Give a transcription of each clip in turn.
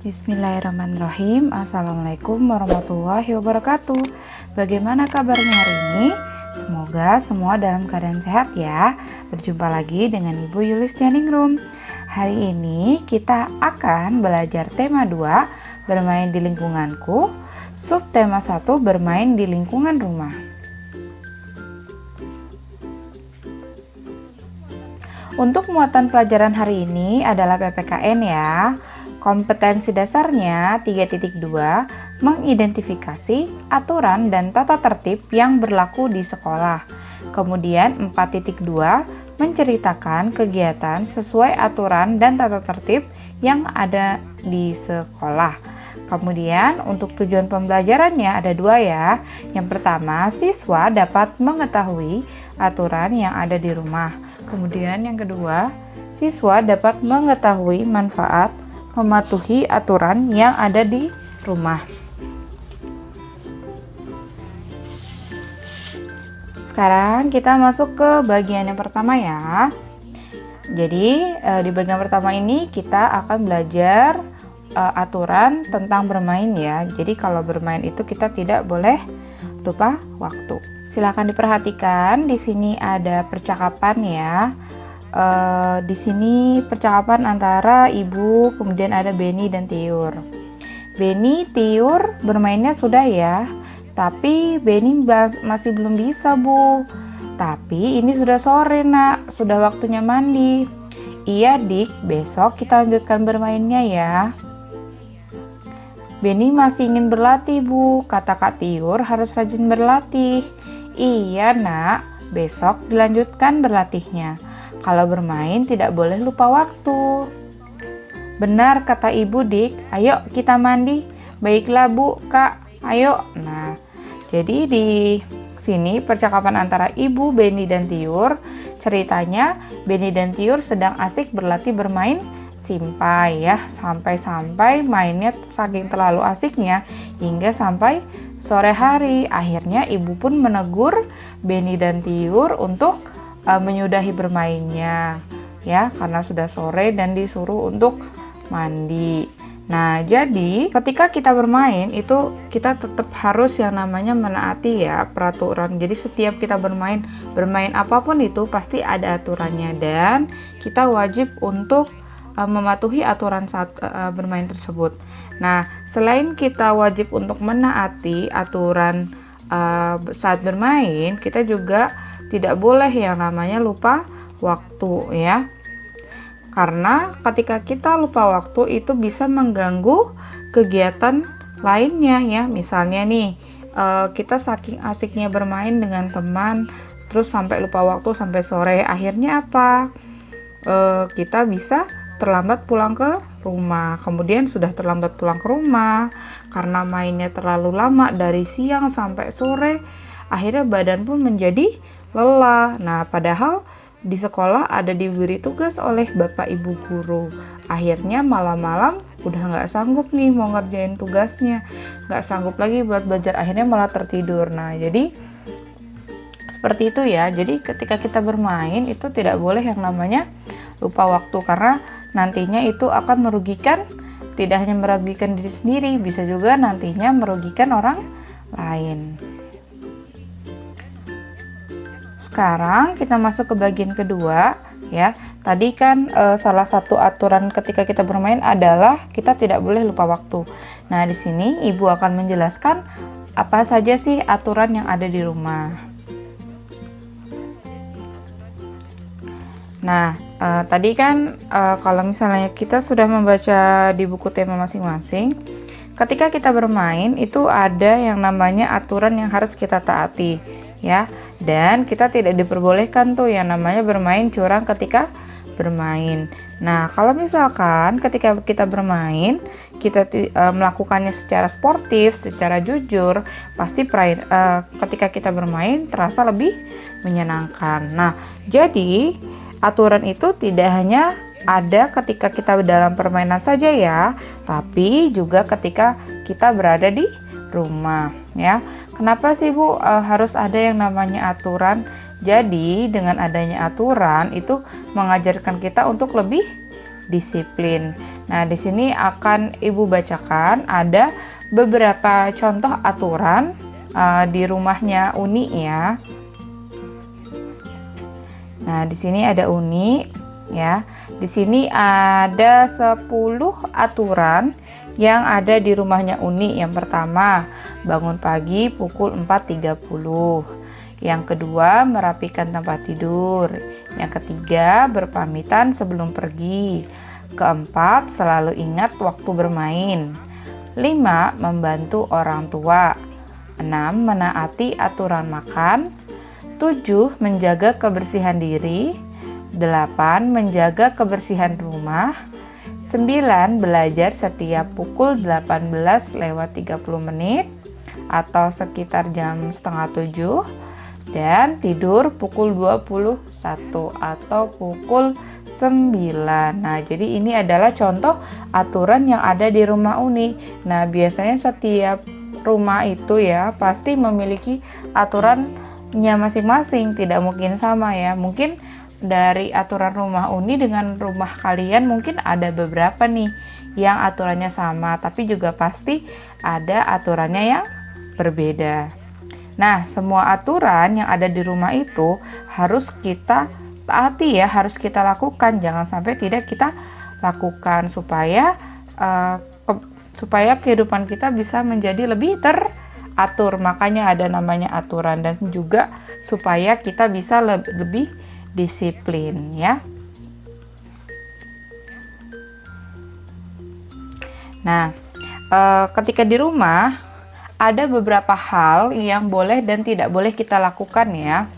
Bismillahirrahmanirrahim. Assalamualaikum warahmatullahi wabarakatuh. Bagaimana kabarnya hari ini? Semoga semua dalam keadaan sehat ya. Berjumpa lagi dengan Ibu Yulistianingrum. Hari ini kita akan belajar tema 2, bermain di lingkunganku. Subtema 1, bermain di lingkungan rumah. Untuk muatan pelajaran hari ini adalah PPKN ya. Kompetensi dasarnya 3.2, mengidentifikasi aturan dan tata tertib yang berlaku di sekolah. Kemudian 4.2, menceritakan kegiatan sesuai aturan dan tata tertib yang ada di sekolah. Kemudian untuk tujuan pembelajarannya ada 2 ya. Yang pertama, siswa dapat mengetahui aturan yang ada di rumah. Kemudian yang kedua, siswa dapat mengetahui manfaat mematuhi aturan yang ada di rumah. Sekarang kita masuk ke bagian yang pertama ya. Jadi di bagian pertama ini kita akan belajar aturan tentang bermain ya. Jadi kalau bermain itu kita tidak boleh lupa waktu. Silakan diperhatikan, di sini ada percakapan ya. Di sini percakapan antara ibu, kemudian ada Beni dan Tiur. Beni, Tiur bermainnya sudah ya, tapi Beni masih belum bisa Bu. Tapi ini sudah sore nak, sudah waktunya mandi. Iya Dik, besok kita lanjutkan bermainnya ya. Beni masih ingin berlatih Bu, kata Kak Tiur harus rajin berlatih. Iya nak, besok dilanjutkan berlatihnya. Kalau bermain tidak boleh lupa waktu. Benar kata Ibu Dik, ayo kita mandi. Baiklah Bu, Kak, ayo. Nah, jadi di sini percakapan antara Ibu, Beni dan Tiur. Ceritanya Beni dan Tiur sedang asik berlatih bermain simpai ya. Sampai-sampai mainnya saking terlalu asiknya hingga sampai sore hari. Akhirnya Ibu pun menegur Beni dan Tiur untuk menyudahi bermainnya ya, karena sudah sore dan disuruh untuk mandi. Nah, jadi ketika kita bermain itu kita tetap harus yang namanya menaati ya peraturan. Jadi setiap kita bermain apapun itu pasti ada aturannya dan kita wajib untuk mematuhi aturan saat bermain tersebut. Nah, selain kita wajib untuk menaati aturan saat bermain, kita juga tidak boleh yang namanya lupa waktu ya. Karena ketika kita lupa waktu itu bisa mengganggu kegiatan lainnya ya. Misalnya nih, kita saking asiknya bermain dengan teman terus sampai lupa waktu sampai sore. Akhirnya apa? Kita bisa terlambat pulang ke rumah. Kemudian sudah terlambat pulang ke rumah karena mainnya terlalu lama dari siang sampai sore, akhirnya badan pun menjadi lelah. Nah, padahal di sekolah ada diberi tugas oleh Bapak Ibu guru. Akhirnya malam-malam udah nggak sanggup nih mau ngerjain tugasnya, nggak sanggup lagi buat belajar, akhirnya malah tertidur. Nah, jadi seperti itu ya. Jadi ketika kita bermain itu tidak boleh yang namanya lupa waktu, karena nantinya itu akan merugikan, tidak hanya merugikan diri sendiri, bisa juga nantinya merugikan orang lain. Sekarang kita masuk ke bagian kedua ya. Tadi kan salah satu aturan ketika kita bermain adalah kita tidak boleh lupa waktu. Nah, di sini Ibu akan menjelaskan apa saja sih aturan yang ada di rumah. Nah, tadi kan kalau misalnya kita sudah membaca di buku tema masing-masing, ketika kita bermain itu ada yang namanya aturan yang harus kita taati ya. Dan kita tidak diperbolehkan tuh yang namanya bermain curang ketika bermain. Nah, kalau misalkan ketika kita bermain kita melakukannya secara sportif, secara jujur, pasti ketika kita bermain terasa lebih menyenangkan. Nah, jadi aturan itu tidak hanya ada ketika kita dalam permainan saja ya, tapi juga ketika kita berada di rumah ya. Kenapa sih Bu harus ada yang namanya aturan? Jadi dengan adanya aturan itu mengajarkan kita untuk lebih disiplin. Nah, di sini akan Ibu bacakan ada beberapa contoh aturan di rumahnya Uni ya. Nah, di sini ada Uni ya. Di sini ada 10 aturan yang ada di rumahnya Uni. Yang pertama, bangun pagi pukul 4.30. Yang kedua, merapikan tempat tidur. Yang ketiga, berpamitan sebelum pergi. Keempat, selalu ingat waktu bermain. 5, membantu orang tua. 6, menaati aturan makan. 7, menjaga kebersihan diri. 8, menjaga kebersihan rumah. 9, belajar setiap pukul 18:30 atau sekitar jam setengah 7. Dan tidur pukul 21 atau pukul 9. Nah, jadi ini adalah contoh aturan yang ada di rumah Uni. Nah, biasanya setiap rumah itu ya pasti memiliki aturannya masing-masing, tidak mungkin sama ya. Mungkin dari aturan rumah Uni dengan rumah kalian mungkin ada beberapa nih yang aturannya sama, tapi juga pasti ada aturannya yang berbeda. Nah, semua aturan yang ada di rumah itu harus kita taati ya, harus kita lakukan. Jangan sampai tidak kita lakukan supaya kehidupan kita bisa menjadi lebih teratur. Makanya ada namanya aturan, dan juga supaya kita bisa lebih disiplin ya. Nah, ketika di rumah ada beberapa hal yang boleh dan tidak boleh kita lakukan ya.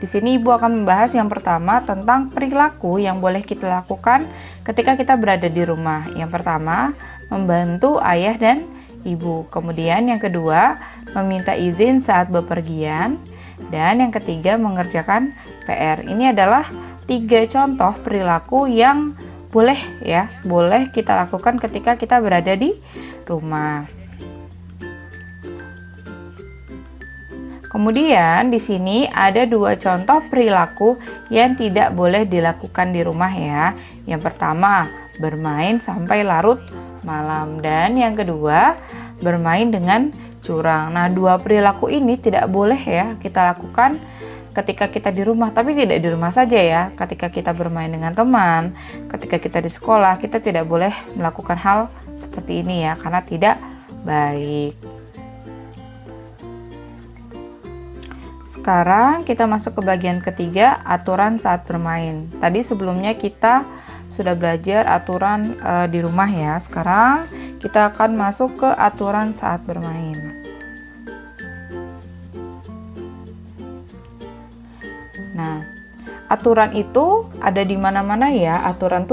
Di sini Ibu akan membahas yang pertama tentang perilaku yang boleh kita lakukan ketika kita berada di rumah. Yang pertama, membantu ayah dan ibu. Kemudian yang kedua, meminta izin saat bepergian. Dan yang ketiga, mengerjakan PR. Ini adalah 3 contoh perilaku yang boleh kita lakukan ketika kita berada di rumah. Kemudian di sini ada 2 contoh perilaku yang tidak boleh dilakukan di rumah ya. Yang pertama, bermain sampai larut malam, dan yang kedua, bermain dengan curang. Nah, 2 perilaku ini tidak boleh ya kita lakukan ketika kita di rumah, tapi tidak di rumah saja ya. Ketika kita bermain dengan teman, ketika kita di sekolah, kita tidak boleh melakukan hal seperti ini ya, karena tidak baik. Sekarang kita masuk ke bagian ketiga, aturan saat bermain. Tadi sebelumnya kita sudah belajar aturan di rumah ya. Sekarang kita akan masuk ke aturan saat bermain. Nah, aturan itu ada di mana-mana ya. Aturan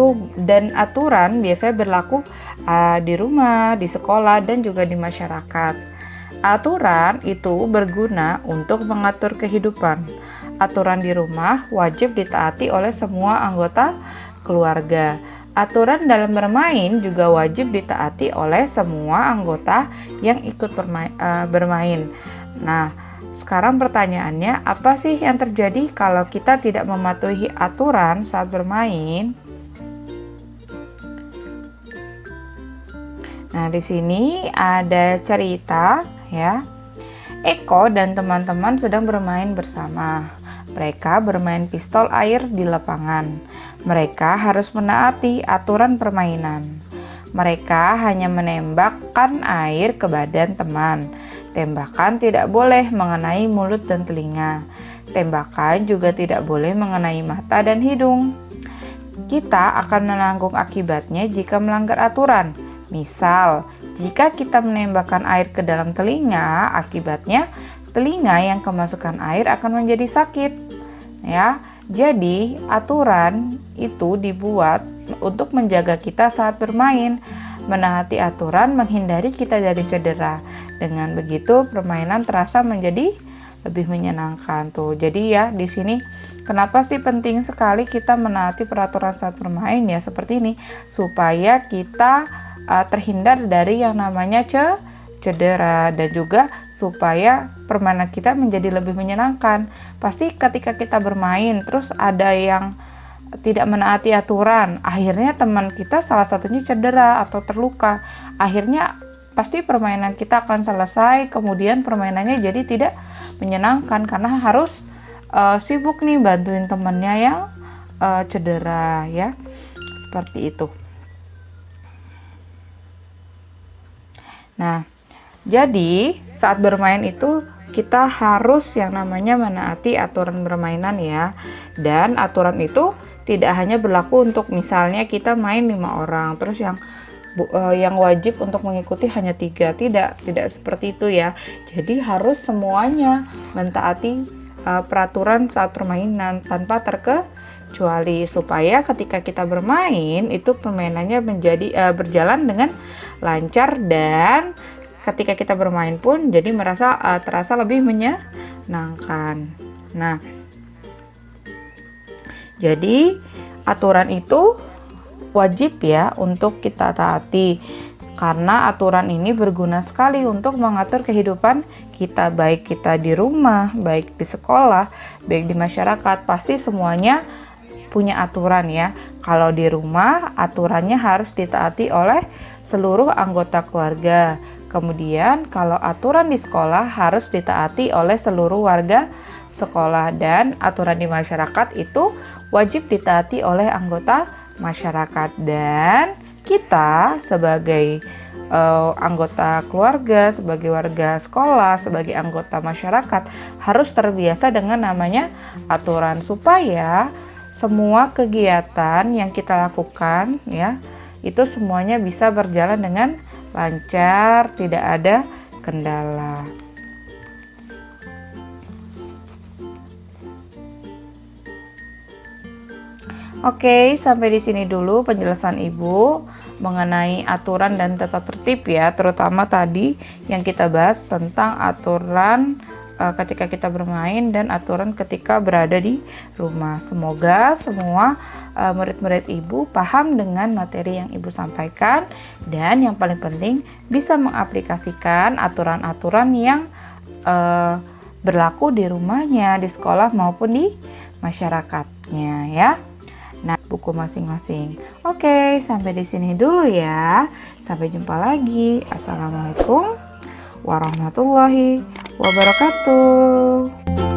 biasanya berlaku di rumah, di sekolah, dan juga di masyarakat. Aturan itu berguna untuk mengatur kehidupan. Aturan di rumah wajib ditaati oleh semua anggota keluarga. Aturan dalam bermain juga wajib ditaati oleh semua anggota yang ikut bermain. Nah, sekarang pertanyaannya, apa sih yang terjadi kalau kita tidak mematuhi aturan saat bermain? Nah, di sini ada cerita ya. Eko dan teman-teman sedang bermain bersama. Mereka bermain pistol air di lapangan. Mereka harus menaati aturan permainan. Mereka hanya menembakkan air ke badan teman. Tembakan tidak boleh mengenai mulut dan telinga. Tembakan juga tidak boleh mengenai mata dan hidung. Kita akan menanggung akibatnya jika melanggar aturan. Misal, jika kita menembakkan air ke dalam telinga, akibatnya telinga yang kemasukan air akan menjadi sakit. Ya, jadi aturan itu dibuat untuk menjaga kita saat bermain. Menaati aturan menghindari kita dari cedera. Dengan begitu permainan terasa menjadi lebih menyenangkan tuh. Jadi ya di sini kenapa sih penting sekali kita menaati peraturan saat bermain ya seperti ini, supaya kita terhindar dari yang namanya cedera, dan juga supaya permainan kita menjadi lebih menyenangkan. Pasti ketika kita bermain terus ada yang tidak menaati aturan, akhirnya teman kita salah satunya cedera atau terluka. Akhirnya pasti permainan kita akan selesai, kemudian permainannya jadi tidak menyenangkan karena harus sibuk nih bantuin temannya yang cedera ya. Seperti itu. Nah, jadi saat bermain itu kita harus yang namanya menaati aturan permainan ya. Dan aturan itu tidak hanya berlaku untuk misalnya kita main 5 orang, terus yang wajib untuk mengikuti hanya 3. Tidak seperti itu ya. Jadi harus semuanya mentaati peraturan saat permainan tanpa terkecuali, supaya ketika kita bermain itu permainannya berjalan dengan lancar, dan ketika kita bermain pun jadi terasa lebih menyenangkan. Nah, jadi aturan itu wajib ya untuk kita taati, karena aturan ini berguna sekali untuk mengatur kehidupan kita, baik kita di rumah, baik di sekolah, baik di masyarakat, pasti semuanya punya aturan ya. Kalau di rumah aturannya harus ditaati oleh seluruh anggota keluarga. Kemudian kalau aturan di sekolah harus ditaati oleh seluruh warga sekolah, dan aturan di masyarakat itu wajib ditaati oleh anggota masyarakat. Dan kita sebagai anggota keluarga, sebagai warga sekolah, sebagai anggota masyarakat harus terbiasa dengan namanya aturan, supaya semua kegiatan yang kita lakukan ya itu semuanya bisa berjalan dengan lancar, tidak ada kendala. Oke, sampai di sini dulu penjelasan Ibu mengenai aturan dan tata tertib ya, terutama tadi yang kita bahas tentang aturan ketika kita bermain dan aturan ketika berada di rumah. Semoga semua murid-murid Ibu paham dengan materi yang Ibu sampaikan, dan yang paling penting bisa mengaplikasikan aturan-aturan yang berlaku di rumahnya, di sekolah maupun di masyarakatnya ya. Nah, buku masing-masing. Oke, sampai di sini dulu ya. Sampai jumpa lagi. Assalamualaikum warahmatullahi wabarakatuh.